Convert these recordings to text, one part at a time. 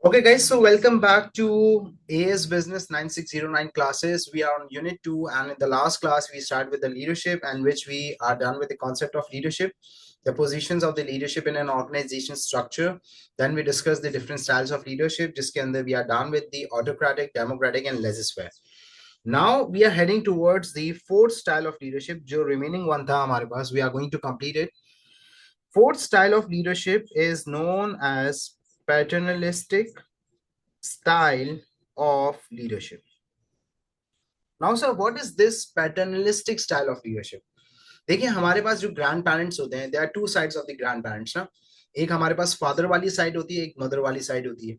Okay, guys, so welcome back to AS Business 9609 classes. We are on Unit 2, and in the last class, we started with the leadership, and which we are done with the concept of leadership, the positions of the leadership in an organization structure. Then we discussed the different styles of leadership, जिसके अंदर we are done with the autocratic, democratic, and laissez-faire. Now we are heading towards the fourth style of leadership, जो remaining one था हमारे पास. We are going to complete it. Fourth style of leadership is known as paternalistic style of leadership. Now sir, what is this paternalistic style of leadership? देखिए हमारे पास जो grand parents होते हैं, there are two sides of the grand parents ना. एक हमारे पास father वाली side होती है, एक मदर वाली साइड होती है.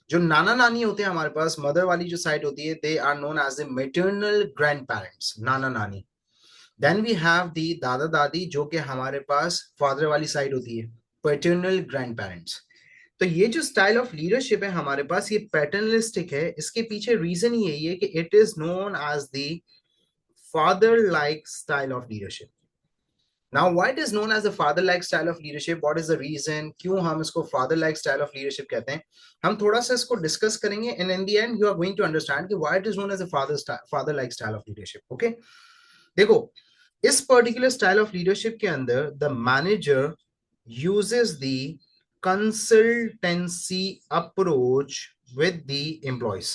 जो नाना नानी होते हैं हमारे पास, मदर वाली जो साइड होती है, they are known as the maternal grand parents, नाना नानी. देन वी हैव दी दादा दादी, जो कि हमारे पास फादर वाली साइड होती है, पैटर्नल ग्रैंड पेरेंट्स. तो ये जो स्टाइल ऑफ लीडरशिप है हमारे पास, ये पैटर्नलिस्टिक है. इसके पीछे रीजन ही यही है कि it is known as the father like style of leadership. Now why it is known as the father like style of leadership, what is the reason, क्यों हम इसको father like style of leadership कहते हैं, हम थोड़ा सा इसको discuss करेंगे. And in the end you are going to understand कि why it is known as the father like style of leadership. Okay, देखो, इस पर्टिकुलर स्टाइल ऑफ लीडरशिप के अंदर the manager uses the consultancy approach with the employees.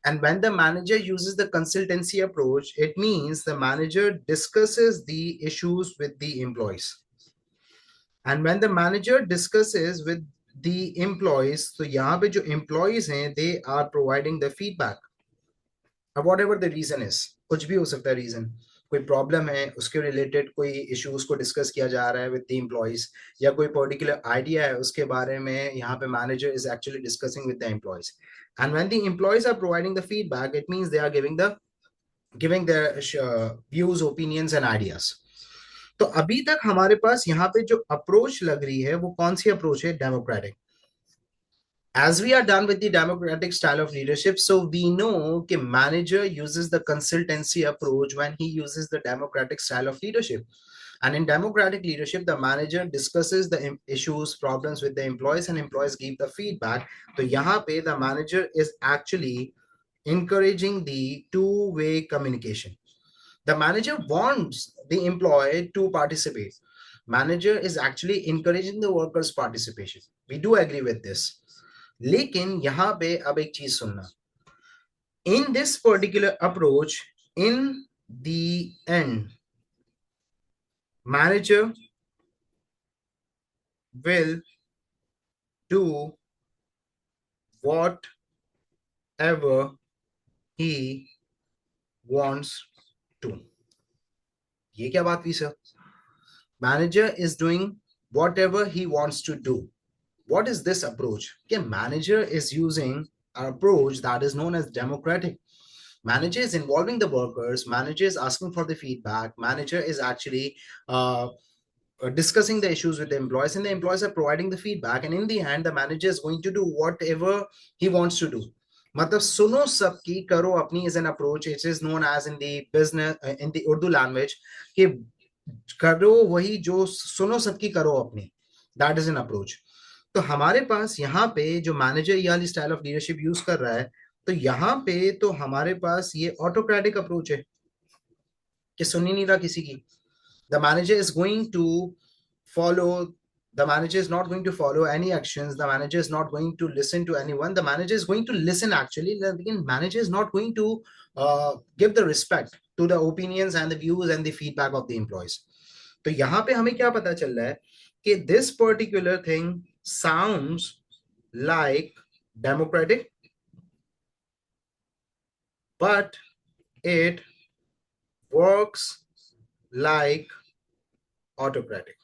And when the manager uses the consultancy approach, it means the manager discusses the issues with the employees. And when the manager discusses with the employees, so यहाँ पे जो employees हैं, they are providing the feedback. whatever the reason is, कुछ भी हो सकता है reason. कोई प्रॉब्लम है, उसके रिलेटेड कोई इश्यूज को डिस्कस किया जा रहा है विद द एम्प्लॉइज, या कोई पर्टिकुलर आइडिया है उसके बारे में यहाँ पे manager is actually discussing with the employees. And when the employees are providing the feedback, it means they are giving their views, opinions and ideas. तो अभी तक हमारे पास यहाँ पे जो अप्रोच लग रही है वो कौन सी अप्रोच है? Democratic. As we are done with the democratic style of leadership, so we know that manager uses the consultancy approach when he uses the democratic style of leadership. And in democratic leadership, the manager discusses the issues, problems with the employees, and employees give the feedback. So यहाँ पे the manager is actually encouraging the two-way communication. The manager wants the employee to participate. Manager is actually encouraging the workers' participation. We do agree with this. लेकिन यहां पे अब एक चीज सुनना. In this particular approach, in the end manager will do whatever he wants to. ये क्या बात हुई sir? Manager is doing whatever he wants to do. What is this approach? Okay, manager is using an approach that is known as democratic. Manager is involving the workers. Manager is asking for the feedback. Manager is actually discussing the issues with the employees, and the employees are providing the feedback. And in the end, the manager is going to do whatever he wants to do. मतलब सुनो सबकी, करो अपनी is an approach. It is known as in the business, in the Urdu language, कि करो वही जो सुनो सबकी, करो अपनी. That is an approach. तो हमारे पास यहाँ पे जो मैनेजर ये वाली स्टाइल ऑफ लीडरशिप यूज कर रहा है, तो यहाँ पे तो हमारे पास ये ऑटोक्रेटिक अप्रोच है कि सुन ही नहीं रहा किसी की. The manager is going to follow, the manager is not going to follow any actions, the manager is not going to listen to anyone, the manager is going to listen actually, the manager is not going to give the respect to the opinions and the views and the feedback of the employees. तो यहाँ पे हमें क्या पता चल रहा है कि this particular thing sounds like democratic, but it works like autocratic.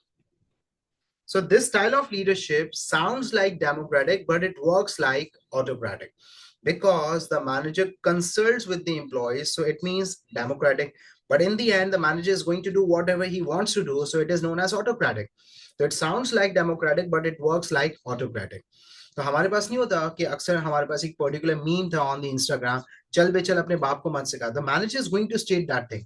So this style of leadership sounds like democratic, but it works like autocratic because the manager consults with the employees. So it means democratic, but in the end, the manager is going to do whatever he wants to do. So it is known as autocratic. So it sounds like democratic, but it works like autocratic. तो हमारे पास नहीं होता कि अक्सर हमारे पास एक particular meme था ऑन द इंस्टाग्राम, चल बे चल अपने बाप को मत सिखा. The manager is going to state that thing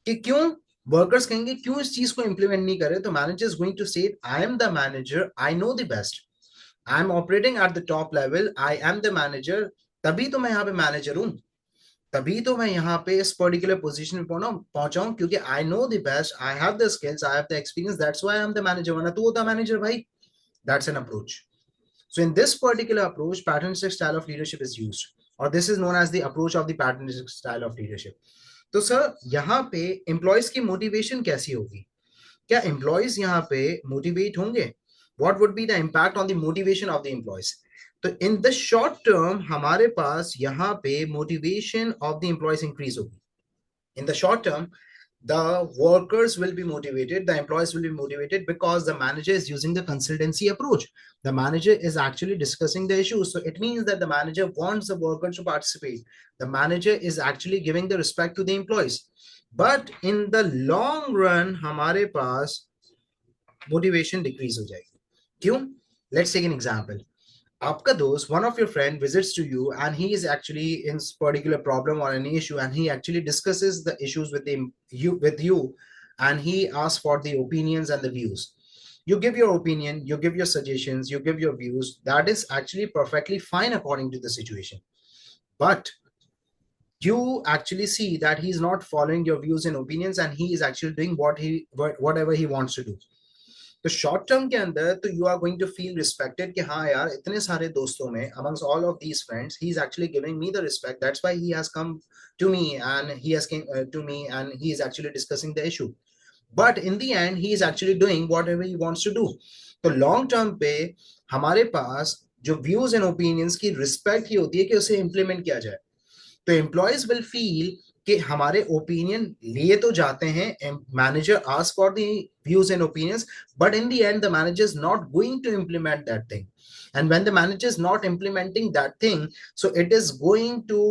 कि क्यों वर्कर्स कहेंगे क्यों इस चीज को इंप्लीमेंट नहीं करे, तो manager is going to state, I am the manager, I know the best. I am operating at the top level, I am the manager, तभी तो मैं यहाँ पे मैनेजर हूँ, तभी तो मैं यहाँ पे इस पर्टिकुलर पोजीशन पे पहुंचा हूँ, क्योंकि आई know the best, I have the skills, I have the experience, that's why I am the manager, वरना तू होता मैनेजर भाई. That's an approach. So in this particular approach, patternistic style of leadership is used, or this is known as the approach of the patternistic style of leadership. तो sir यहाँ पे employees की motivation कैसी होगी? क्या employees यहाँ पे motivate होंगे? What would be the impact on the motivation of the employees? तो इन द शॉर्ट टर्म हमारे पास यहाँ पे motivation of the employees increase होगी. In the short term, the workers will be motivated, the employees will be motivated because the manager is using the consultancy approach. The manager is actually discussing the issues. So it means that the manager wants the workers to participate. The manager is actually giving the respect to the employees. But in the long run, हमारे पास motivation decrease हो जाएगी. क्यों? Let's take an example. आपका दोस्त, one of your friend visits to you and he is actually in particular problem or any issue, and he actually discusses the issues with you, and he asks for the opinions and the views. You give your opinion, you give your suggestions, you give your views. That is actually perfectly fine according to the situation. But you actually see that he is not following your views and opinions, and he is actually doing whatever he wants to do. तो short term के अंदर तो you are going to feel respected कि हाँ यार, इतने सारे दोस्तों में amongst all of these friends he is actually giving me the respect, that's why he has come to me and he has came to me and he is actually discussing the issue. But in the end he is actually doing whatever he wants to do. तो long term पे हमारे पास जो views and opinions की respect ही होती है कि उसे implement किया जाए. तो एम्प्लॉयज विल फील कि हमारे ओपिनियन लिए तो जाते हैं, manager ask for the views and opinions, but in the end the manager is not going to implement that thing. And when the manager is not implementing that thing, so it is going to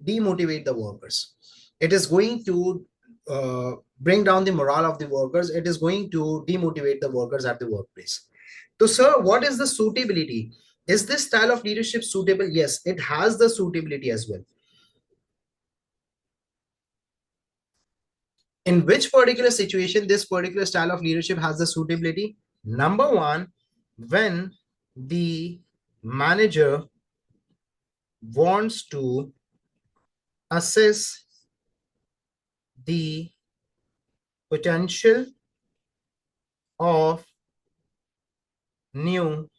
demotivate the workers. It is going to bring down the morale of the workers. It is going to demotivate the workers at the workplace. So sir, what is the suitability? Is this style of leadership suitable? Yes, it has the suitability as well. In which particular situation this particular style of leadership has the suitability? Number one, when the manager wants to assess the potential of new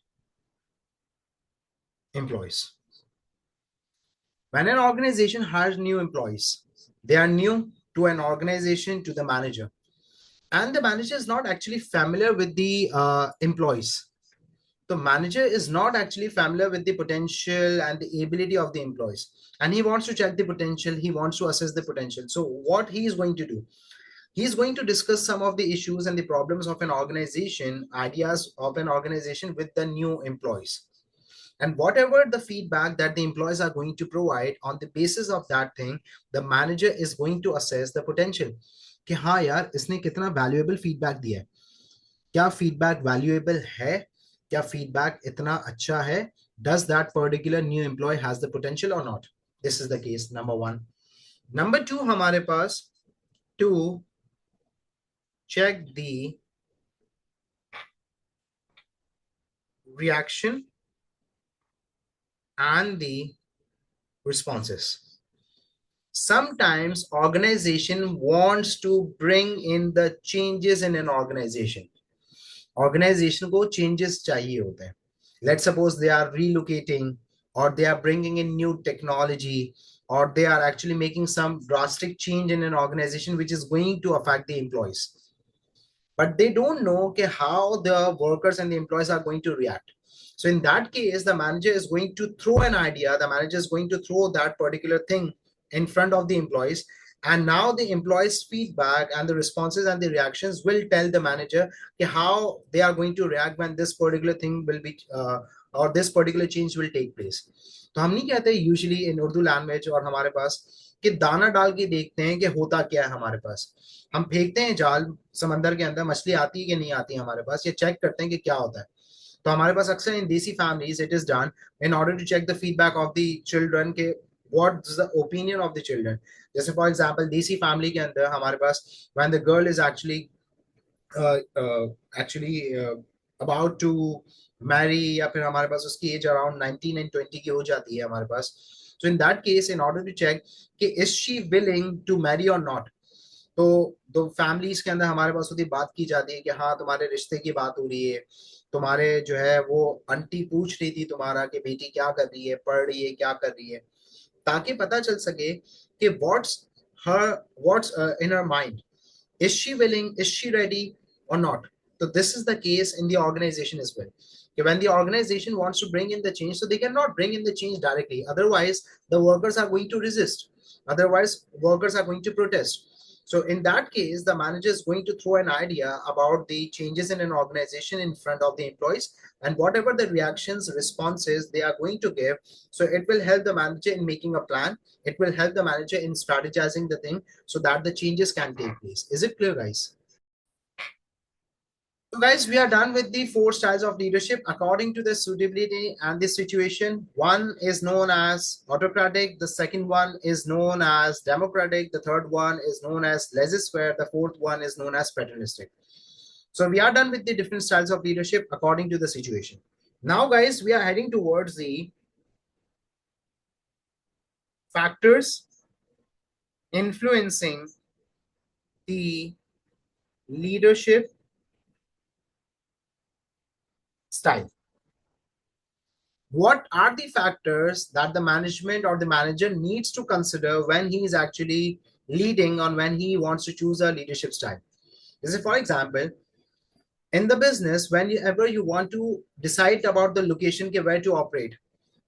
employees. When an organization hires new employees, they are new to an organization, to the manager, and the manager is not actually familiar with the employees. The manager is not actually familiar with the potential and the ability of the employees, and he wants to check the potential, he wants to assess the potential. So what he is going to do, he is going to discuss some of the issues and the problems of an organization, ideas of an organization with the new employees. And whatever the feedback that the employees are going to provide, on the basis of that thing, the manager is going to assess the potential. कि हाँ यार, इसने कितना valuable feedback दिया है, क्या feedback valuable है, क्या feedback इतना अच्छा है, does that particular new employee has the potential or not? This is the case number one. Number two, हमारे पास to check the reaction and the responses. Sometimes organization wants to bring in the changes in an organization. Organization को changes चाहिए होते हैं. Let's suppose they are relocating, or they are bringing in new technology, or they are actually making some drastic change in an organization which is going to affect the employees. But they don't know how the workers and the employees are going to react. So in that case, the manager is going to throw an idea, the manager is going to throw that particular thing in front of the employees, and now the employees feedback and the responses and the reactions will tell the manager how they are going to react when this particular thing will be or this particular change will take place. तो हम नहीं कहते usually in Urdu language और हमारे पास कि दाना डाल के देखते हैं कि होता क्या है हमारे पास. हम फेंकते हैं जाल समंदर के अंदर, मछली आती है कि नहीं आती है हमारे पास, ये चेक करते हैं कि क्या होता है. तो हमारे पास अक्सर इन desi families it is done in order to check the feedback of the children के what's the opinion of the children. जैसे फॉर एग्जांपल देसी फैमिली के अंदर हमारे पास when the girl is actually about to marry, या फिर हमारे पास उसकी एज अराउंड 19 and 20 की हो जाती है हमारे पास. So in that case, in order to check कि is she willing to marry or not, तो दो फैमिलीज के अंदर हमारे पास होती बात की जाती है कि हाँ तुम्हारे रिश्ते की बात हो रही है. तुम्हारे जो है वो आंटी पूछ रही थी तुम्हारा कि बेटी क्या कर रही है, पढ़ रही है, क्या कर रही है, ताकि पता चल सके कि her what's in her mind. Is she willing? Is she ready or not? So this is the case in the organization as well. Okay, when the organization wants to bring in the change, so they cannot bring in the change directly. Otherwise, the workers are going to resist. Otherwise, workers are going to protest. So in that case, the manager is going to throw an idea about the changes in an organization in front of the employees, and whatever the reactions, responses they are going to give. So it will help the manager in making a plan. It will help the manager in strategizing the thing so that the changes can take place. Is it clear, guys? So, guys, we are done with the four styles of leadership according to the suitability and the situation. One is known as autocratic, the second one is known as democratic, the third one is known as laissez-faire, the fourth one is known as paternalistic. So, we are done with the different styles of leadership according to the situation. Now, guys, we are heading towards the factors influencing the leadership style. What are the factors that the management or the manager needs to consider when he is actually leading on when he wants to choose a leadership style? This is, for example, in the business, whenever you want to decide about the location where to operate,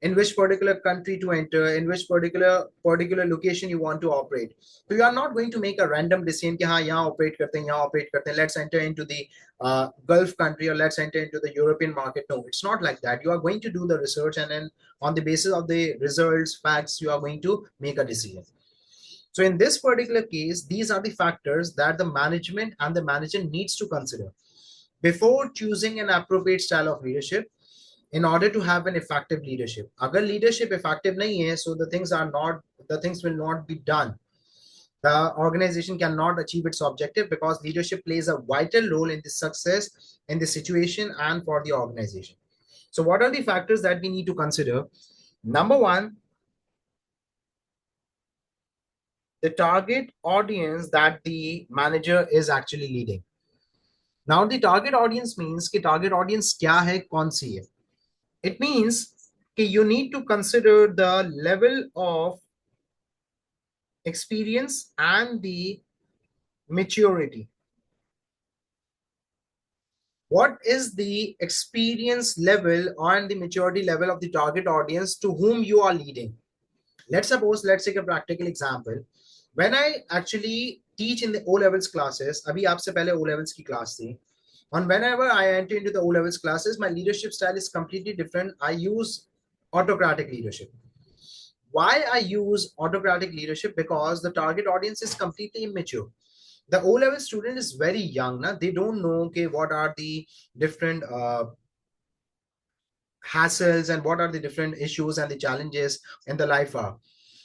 in which particular country to enter, in which particular location you want to operate. So you are not going to make a random decision कि हाँ यहाँ operate करते हैं, यहाँ operate करते हैं. Let's enter into the Gulf country or let's enter into the European market. No, it's not like that. You are going to do the research, and then on the basis of the results, facts, you are going to make a decision. So in this particular case, these are the factors that the management and the manager needs to consider before choosing an appropriate style of leadership in order to have an effective leadership. Agar leadership effective nahi hai, so the things will not be done. The organization cannot achieve its objective because leadership plays a vital role in the success in the situation and for the organization. So what are the factors that we need to consider? Number one, the target audience that the manager is actually leading. Now the target audience means कि target audience क्या है, कौन सी है. It means that you need to consider the level of experience and the maturity. What is the experience level and the maturity level of the target audience to whom you are leading? Let's take a practical example. When I actually teach in the O levels classes, अभी आपसे पहले O levels की class थी, and whenever I enter into the O levels classes, my leadership style is completely different. I use autocratic leadership. Why I use autocratic leadership? Because the target audience is completely immature. The O level student is very young. Na? They don't know okay, what are the different hassles and what are the different issues and the challenges in the life are.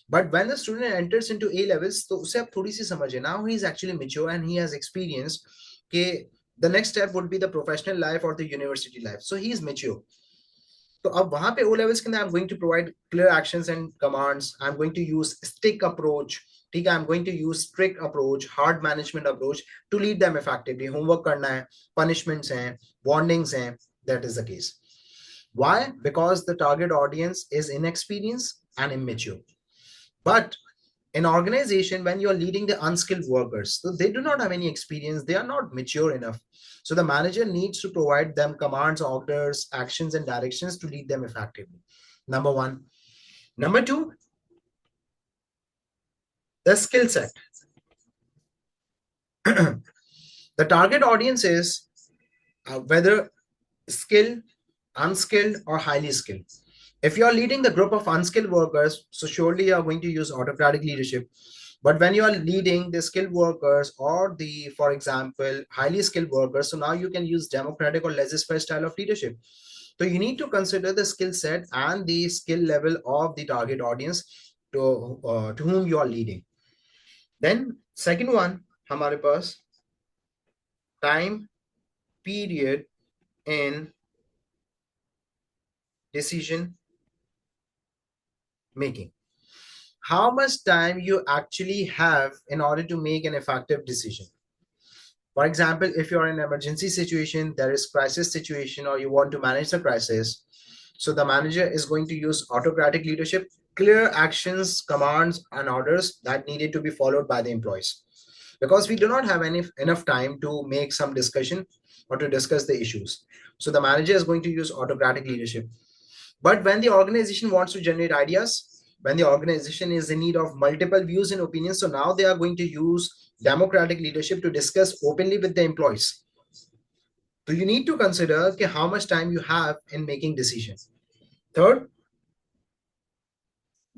But when the student enters into A levels, तो उसे अब थोड़ी सी समझ है. Now he is actually mature and he has experienced कि the next step would be the professional life or the university life. So he is mature. तो अब वहां पे O levels के अंदर I'm going to provide clear actions and commands. I'm going to use stick approach. ठीक है, I'm going to use strict approach, hard management approach to lead them effectively. Homework करना है, punishments हैं, warnings हैं. That is the case. Why? Because the target audience is inexperienced and immature. But in organization, when you're leading the unskilled workers, so they do not have any experience, they are not mature enough. So the manager needs to provide them commands, orders, actions, and directions to lead them effectively. Number one. Number two, the skill set. The target audience is whether skilled, unskilled, or highly skilled. If you are leading the group of unskilled workers, so surely you are going to use autocratic leadership. But when you are leading the skilled workers or the, for example, highly skilled workers, so now you can use democratic or laissez-faire style of leadership. So you need to consider the skill set and the skill level of the target audience to whom you are leading. Then second one, हमारे पास time period in decision making. How much time you actually have in order to make an effective decision. For example, if you're in an emergency situation, there is crisis situation, or you want to manage the crisis, so the manager is going to use autocratic leadership, clear actions, commands, and orders that needed to be followed by the employees. Because we do not have enough time to make some discussion or to discuss the issues. So the manager is going to use autocratic leadership. But when the organization wants to generate ideas, when the organization is in need of multiple views and opinions, so now they are going to use democratic leadership to discuss openly with the employees. So you need to consider okay, how much time you have in making decisions. Third,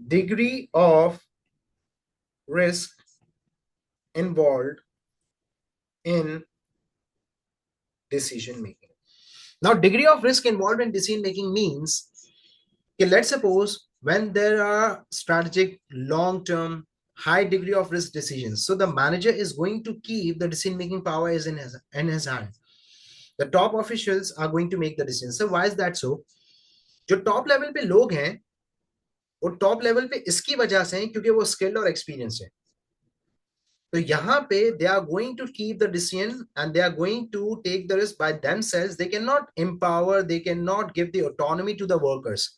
degree of risk involved in decision making. Now, degree of risk involved in decision making means, okay, let's suppose when there are strategic, long term, high degree of risk decisions, so the manager is going to keep the decision making power is in his hand. The top officials are going to make the decisions. So why is that so? जो top level पे लोग हैं वो top level पे इसकी वजह से हैं क्योंकि वो स्किल्ड और एक्सपीरियंस है. तो यहाँ पे they are going to keep the decision and they are going to take the risk by themselves. They cannot empower, they cannot give the autonomy to the workers.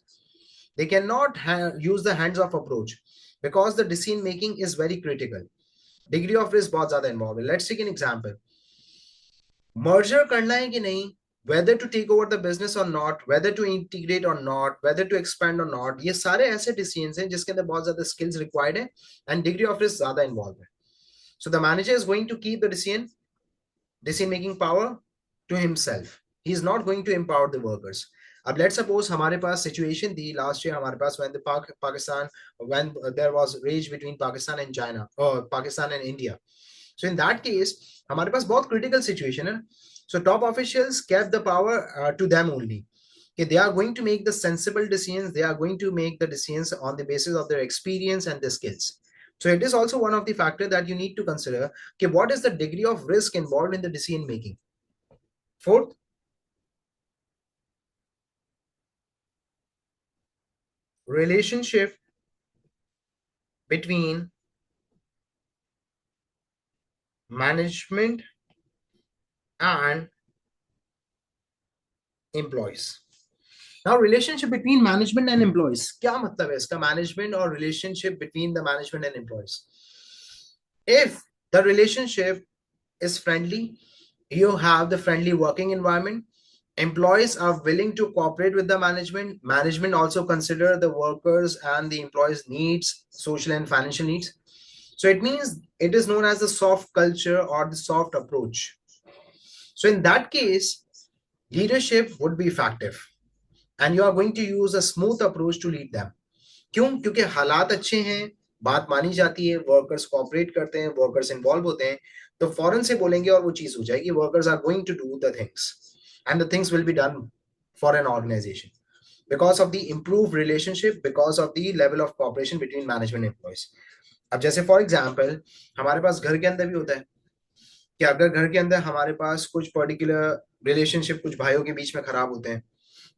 They cannot use the hands-off approach because the decision making is very critical. Degree of risk बहुत ज़्यादा involved. Let's take an example. Merger करना है कि नहीं, whether to take over the business or not, whether to integrate or not, whether to expand or not, ये सारे ऐसे decisions हैं जिसके अंदर बहुत ज़्यादा skills required है and degree of risk ज़्यादा involved है. So the manager is going to keep the decision making power to himself. He is not going to empower the workers. अब let's suppose हमारे पास situation थी last year हमारे पास when the Pakistan when there was rage between Pakistan and China or Pakistan and India. So in that case हमारे पास बहुत critical situation है. So top officials kept the power to them only. Okay, they are going to make the sensible decisions. They are going to make the decisions on the basis of their experience and their skills. So it is also one of the factors that you need to consider. Okay, what is the degree of risk involved in the decision making? Fourth, relationship between management and employees. Now, relationship between management and employees. क्या मतलब है इसका management or relationship between the management and employees? If the relationship is friendly, you have the friendly working environment, employees are willing to cooperate with the management also consider the workers and the employees needs, social and financial needs. So it means it is known as the soft culture or the soft approach. So in that case, leadership would be effective and you are going to use a smooth approach to lead them. क्यों? क्योंकि हालात अच्छे हैं, बात मानी जाती है, workers cooperate करते हैं, वर्कर्स इन्वॉल्व होते हैं, तो फौरन से बोलेंगे और वो चीज हो जाएगी. Workers are going to do the things and the things will be done for an organization because of the improved relationship, because of the level of cooperation between management and employees. अब जैसे for example हमारे पास घर के अंदर भी होता है कि अगर घर के अंदर हमारे पास कुछ पर्टिकुलर रिलेशनशिप कुछ भाइयों के बीच में खराब होते हैं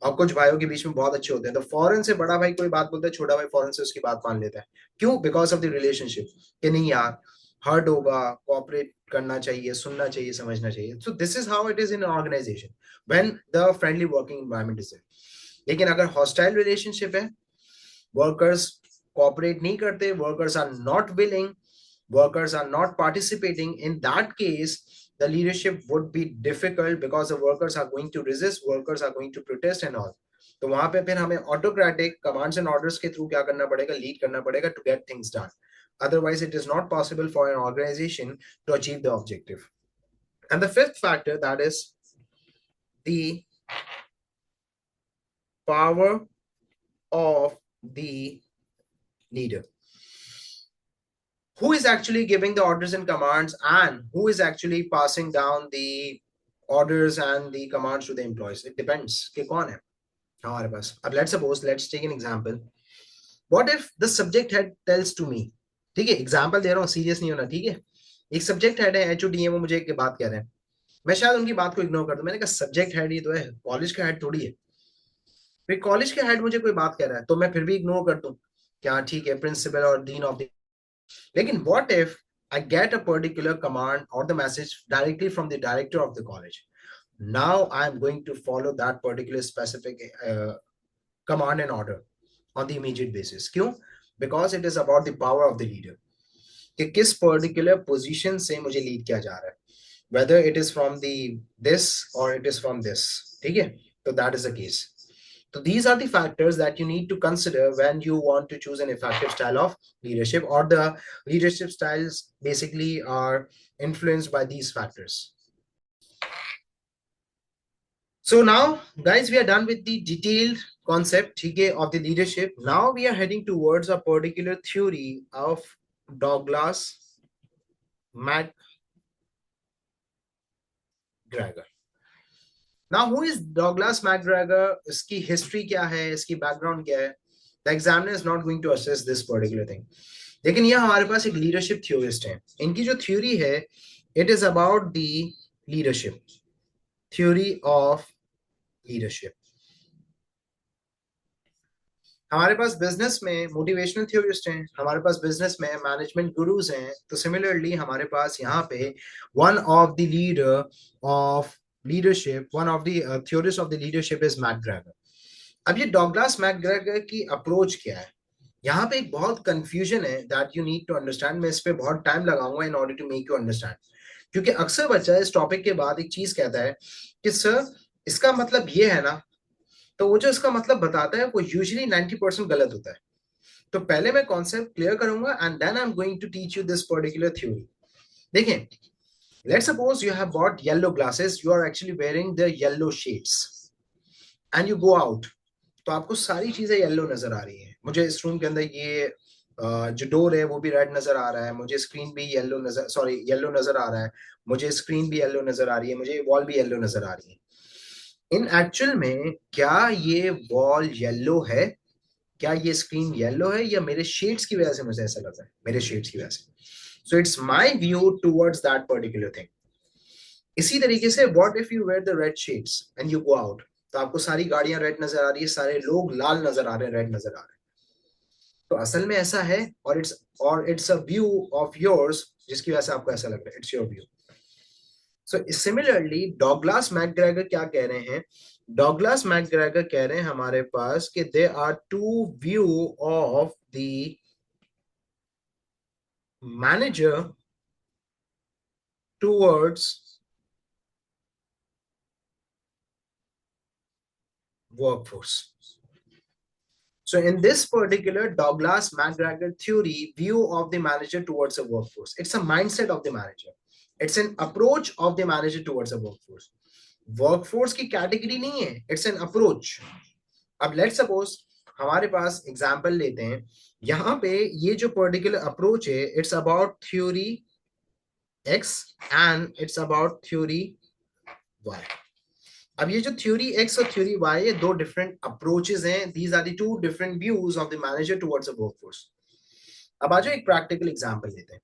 और कुछ भाइयों के बीच में बहुत अच्छे होते हैं, तो फौरन से बड़ा भाई कोई बात बोलता है, छोटा भाई फौरन से उसकी बात मान लेता है. क्यों? बिकॉज ऑफ द रिलेशनशिप कि नहीं यार हर्ट होगा, कोऑपरेट करना चाहिए, सुनना चाहिए, समझना चाहिए. So this is how it is in organisation when the friendly working environment is there. लेकिन अगर हॉस्टाइल रिलेशनशिप है, वर्कर्स कोऑपरेट नहीं करते, workers are not willing, workers are not participating, in that case the leadership would be difficult because the workers are going to resist, workers are going to protest and all. तो वहां पे फिर हमें autocratic commands and orders के through क्या करना पड़ेगा, lead करना पड़ेगा to get things done. Otherwise it is not possible for an organization to achieve the objective. And the fifth factor, that is the power of the leader. Who is actually giving the orders and commands and who is actually passing down the orders and the commands to the employees? It depends कि कौन है हमारे पास. अब let's take an example. What if the subject head tells to me, ठीक है, example दे रहा हूँ, serious नहीं होना, ठीक है. एक सब्जेक्ट हेड है, एचओडी है, वो मुझे एक बात कह रहे हैं मैं शायद उनकी बात को इग्नोर कर दूं। मैंने कहा सब्जेक्ट हेड ही तो है, कॉलेज का हेड थोड़ी है। फिर कॉलेज के हेड मुझे कोई बात कह रहा है तो मैं फिर भी इग्नोर कर दूं, क्या ठीक है, प्रिंसिपल और डीन ऑफ द। लेकिन what if I get a particular command और the message directly from the director of the college, now I am going to follow that particular specific command and order on the immediate basis. क्यों? Because it is about the power of the leader, कि किस particular position से मुझे lead किया जा रहा है, whether it is from the this or it is from this. ठीक है, तो that is the case. So these are the factors that you need to consider when you want to choose an effective style of leadership, or the leadership styles basically are influenced by these factors. So now, guys, we are done with the detailed concept of the leadership. Now we are heading towards a particular theory of Douglas MacGregor. Now, who is Douglas MacGregor? इसकी history क्या है? इसकी background क्या है? The examiner is not going to assess this particular thing. लेकिन ये हमारे पास एक leadership theorist हैं. इनकी जो theory है, it is about the leadership, theory of leadership. हमारे पास बिजनेस में मोटिवेशनल थ्योरिस्ट हैं, हमारे पास बिजनेस में मैनेजमेंट गुरुज हैं, तो सिमिलरली हमारे पास यहाँ पे one of the leader of leadership, one of the theorist of the leadership is McGregor. अब ये डॉगलास मैकग्रेगर की अप्रोच क्या है, यहाँ पे एक बहुत कंफ्यूजन है that you need to understand. मैं इस पे बहुत टाइम लगाऊंगा in order to make you understand, क्योंकि अक्सर बच्चा इस टॉपिक के बाद एक चीज कहता है कि सर इसका मतलब ये है ना, तो वो जो इसका मतलब बताता है वो यूजुअली 90% गलत होता है. तो पहले मैं कॉन्सेप्ट क्लियर करूंगा and then I am going to teach you this particular theory. देखें, let's suppose you have bought yellow glasses, you are actually wearing the yellow shades and you go out, तो आपको सारी चीजें yellow नजर आ रही हैं. मुझे इस रूम के अंदर ये जो डोर है वो भी रेड नजर आ रहा है, मुझे स्क्रीन भी येलो नजर, सॉरी येलो नजर आ रहा है, मुझे स्क्रीन भी येलो नजर आ रही है, मुझे वॉल भी येलो नजर आ रही है. इन एक्चुअल में क्या ये वॉल येलो है, क्या ये स्क्रीन येलो है, या मेरे शेड्स की वजह से मुझे ऐसा लग रहा है, मेरे शेड्स की वजह से. So it's my view towards that particular thing. इसी तरीके से what if you wear the red shades and you go out, तो आपको सारी गाड़ियां रेड नजर आ रही है, सारे लोग लाल नजर आ रहे हैं, रेड नजर आ रहे हैं. तो असल में ऐसा है, और it's a view of yours जिसकी वजह से आपको ऐसा लग रहा है, it's your view. So similarly Douglas McGregor क्या कह रहे हैं, डॉगलास मैकग्रेगर कह रहे हैं हमारे पास कि they are two view of the manager towards workforce. So in this particular Douglas MacGregor theory, view of the manager towards a workforce, it's a mindset of the manager, it's an approach of the manager towards a workforce. वर्कफोर्स की category नहीं है, it's an approach. अब let's suppose हमारे पास example लेते हैं, यहाँ पे ये जो पर्टिकुलर अप्रोच है, it's about theory X and it's about theory Y. अब ये जो थ्योरी एक्स और थ्योरी वाई, ये दो डिफरेंट अप्रोचेस हैं. These are the two different views of the manager towards a workforce. अब आ जाओ एक प्रैक्टिकल एग्जांपल लेते हैं.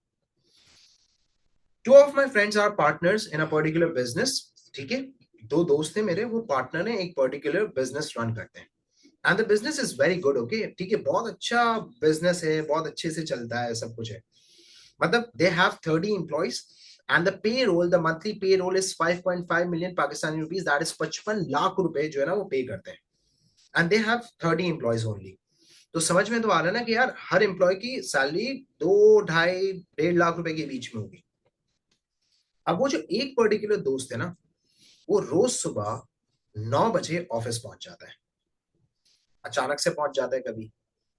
Two of my friends are partners in a particular business. ठीक है, दो दोस्त हैं मेरे, वो पार्टनर हैं, एक पर्टिकुलर बिजनेस रन करते हैं and the business is very good. Okay, ठीक है, बहुत अच्छा बिजनेस है, बहुत अच्छे से चलता है, सब कुछ है. मतलब they have 30 employees and the payroll, the monthly payroll is 5.5 million Pakistani rupees, that is 55 lakh रुपए जो है ना वो पे करते हैं, and they have 30 employees only. तो समझ में तो आ रहा है ना कि यार हर एम्प्लॉय की सैलरी 2 ढाई 1.5 लाख रुपए के बीच में होगी. अब वो जो एक पर्टिकुलर दोस्त है ना, वो रोज सुबह 9 बजे ऑफिस पहुंच जाता है. अचानक से पहुंच जाता है, कभी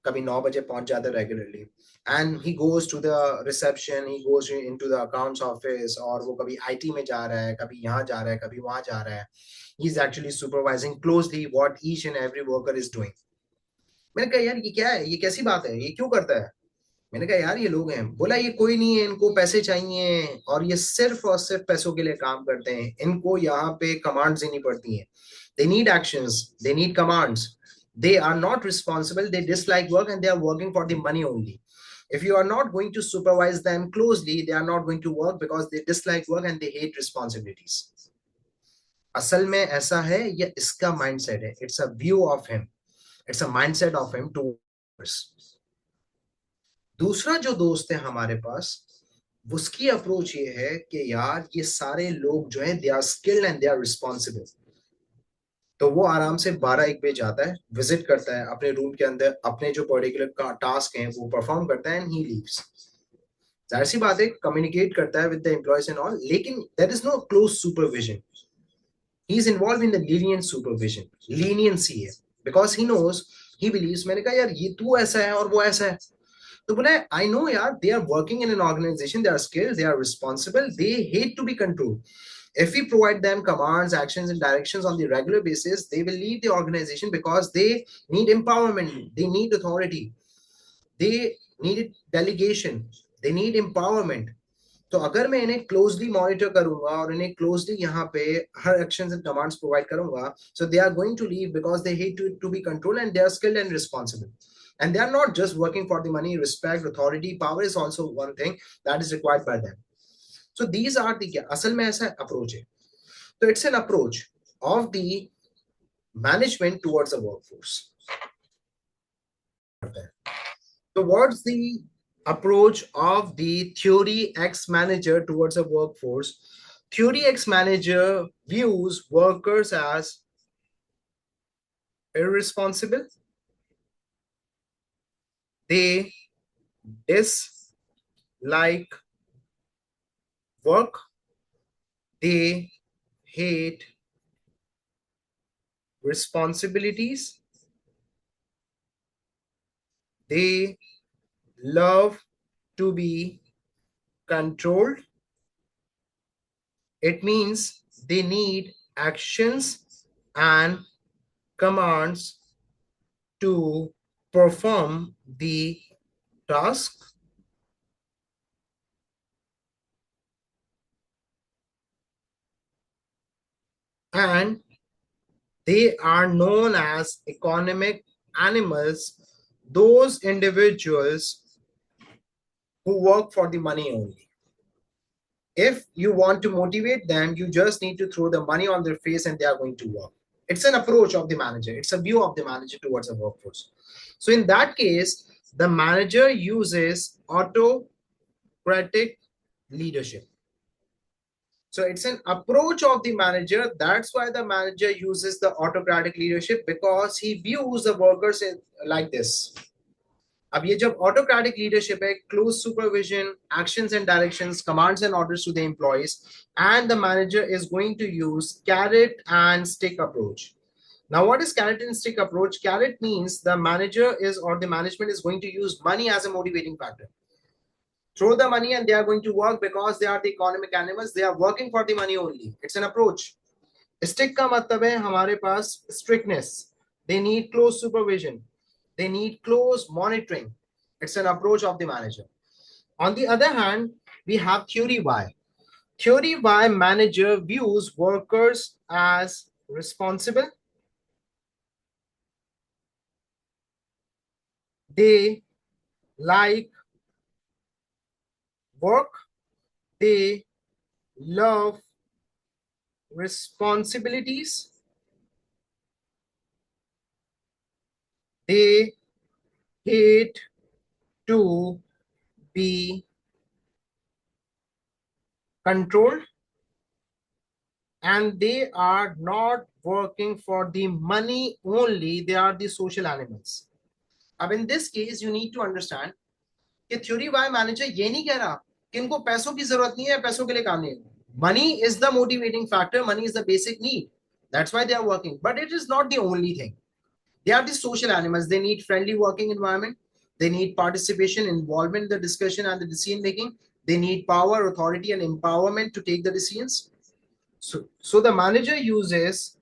कभी 9 बजे पहुंच जाता है regularly, and he goes to the reception, he goes into the accounts office, और वो कभी आईटी में जा रहा है, कभी यहाँ जा रहा है, कभी वहां जा रहा है. He is actually supervising closely what each and every worker is doing. मैंने कहा यार ये क्या है, ये कैसी बात है, ये क्यों करता है. मैंने कहा यार ये लोग हैं. बोला ये कोई नहीं है, इनको पैसे चाहिए और ये सिर्फ और सिर्फ पैसों के लिए काम करते हैं, इनको यहाँ पे कमांड्स देनी पड़ती हैं. They need actions, they need commands. They are not responsible, they dislike work and they are working for the money only. If you are not going to supervise them closely, they are not going to work because they dislike work and they hate responsibilities. असल में ऐसा है, या इसका mindset है, it's a view of him, it's a mindset of him towards. दूसरा जो दोस्त है हमारे पास, उसकी अप्रोच ये है कि यार ये सारे लोग जो है they are skilled and they are responsible. तो वो आराम से 12-1 बजे जाता है, विजिट करता है अपने रूम के अंदर, अपने जो पर्टिकुलर टास्क हैं वो परफॉर्म करता है एंड ही लीव्स। जाहिर सी बात है, कम्युनिकेट करता है with the employees and all, लेकिन there is no close supervision. He is involved in the lenient supervision, leniency है, because he knows, he believes. मैंने कहा यार ये तू ऐसा है और वो ऐसा है, तो बोला आई नो यार, they are working in an organisation, they are skilled, they are responsible, they hate to be controlled. If we provide them commands, actions, and directions on the regular basis, they will leave the organization because they need empowerment, they need authority, they need delegation, they need empowerment. तो अगर मैं इन्हें closely monitor करूंगा और इन्हें closely यहाँ पे हर एक्शंस एंड कमांड्स प्रोवाइड करूंगा, so they are going to leave because they hate to be control and they are skilled and responsible. And they are not just working for the money. Respect, authority, power is also one thing that is required by them. So these are the, असल में ऐसा approach है. So it's an approach of the management towards the workforce. So what's the approach of the theory X manager towards a workforce? Theory X manager views workers as irresponsible. They dislike work. They hate responsibilities. They love to be controlled. It means they need actions and commands to perform the task, and they are known as economic animals, those individuals who work for the money only. If you want to motivate them, you just need to throw the money on their face and they are going to work. It's an approach of the manager, it's a view of the manager towards the workforce. So in that case, the manager uses autocratic leadership. So it's an approach of the manager. That's why the manager uses the autocratic leadership, because he views the workers like this. अब ये जब autocratic leadership है, close supervision, actions and directions, commands and orders to the employees, and the manager is going to use carrot and stick approach. Now, what is carrot and stick approach? Carrot means the manager is, or the management is going to use money as a motivating factor. Throw the money and they are going to work because they are the economic animals. They are working for the money only. It's an approach. Stick का मतलब है हमारे पास strictness. They need close supervision. They need close monitoring. It's an approach of the manager. On the other hand, we have theory Y. Theory Y manager views workers as responsible. They like work. They love responsibilities. They hate to be controlled, and they are not working for the money only, they are the social animals. अब in this case you need to understand कि theory Y manager ये नहीं कह रहा कि इनको पैसों की जरूरत नहीं है, पैसों के लिए काम नहीं है. Money is the motivating factor, money is the basic need, that's why they are working, but it is not the only thing. They are the social animals. They need friendly working environment. They need participation, involvement in the discussion and the decision making. They need power, authority, and empowerment to take the decisions. So the manager uses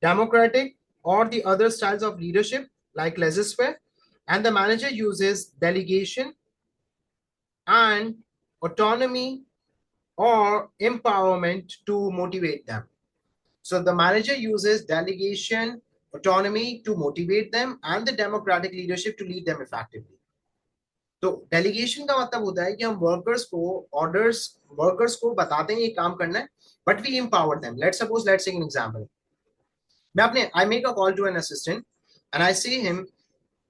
democratic or the other styles of leadership like laissez-faire, and the manager uses delegation and autonomy or empowerment to motivate them. So the manager uses delegation, autonomy to motivate them, and the democratic leadership to lead them effectively. तो delegation का मतलब होता है कि हम workers को बताते हैं ये काम करना है, but we empower them. Let's take an example. मैं अपने I make a call to an assistant and I say him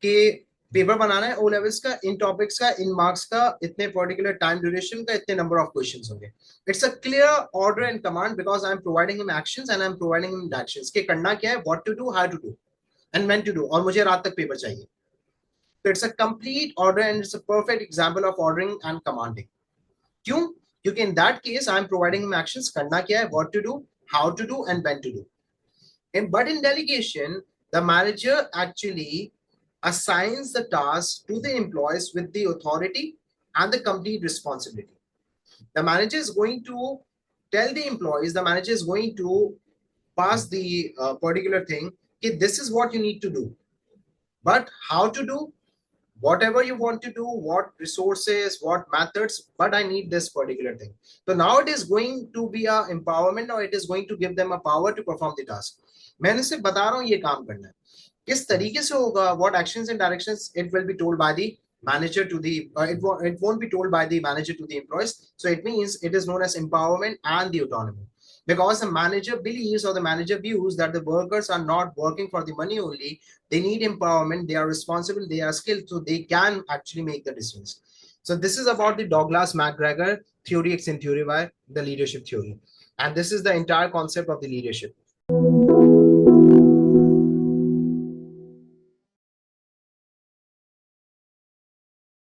कि पेपर बनाना है ओ लेवल्स का, इन टॉपिक्स का, इन मार्क्स का, इतने पर्टिकुलर टाइम ड्यूरेशन का, इतने नंबर ऑफ क्वेश्चंस होंगे. It's a clear order and command because I am providing him actions and I am providing him directions कि करना क्या है, what to do, how to do and when to do, और मुझे रात तक paper चाहिए. तो it's a complete order and it's a perfect example of ordering and commanding. क्यों? क्योंकि in that case I am providing him actions, करना क्या है, what to do, how to do and when to do. But in delegation, the manager actually assigns the task to the employees with the authority and the complete responsibility. The manager is going to tell the employees, the manager is going to pass the particular thing, okay, this is what you need to do, but how to do, whatever you want to do, what resources, what methods, but I need this particular thing. So now it is going to be a empowerment, or it is going to give them a power to perform the task. मैं उनसे बता रहा हूँ ये काम करना है, किस तरीके से होगा, what actions and directions, it will be told by the manager to the it won't be told by the manager to the employees. So it means it is known as empowerment and the autonomy, because the manager believes or the manager views that the workers are not working for the money only, they need empowerment, they are responsible, they are skilled, so they can actually make the decisions. So this is about the Douglas McGregor theory X in theory by the leadership theory, and this is the entire concept of the leadership.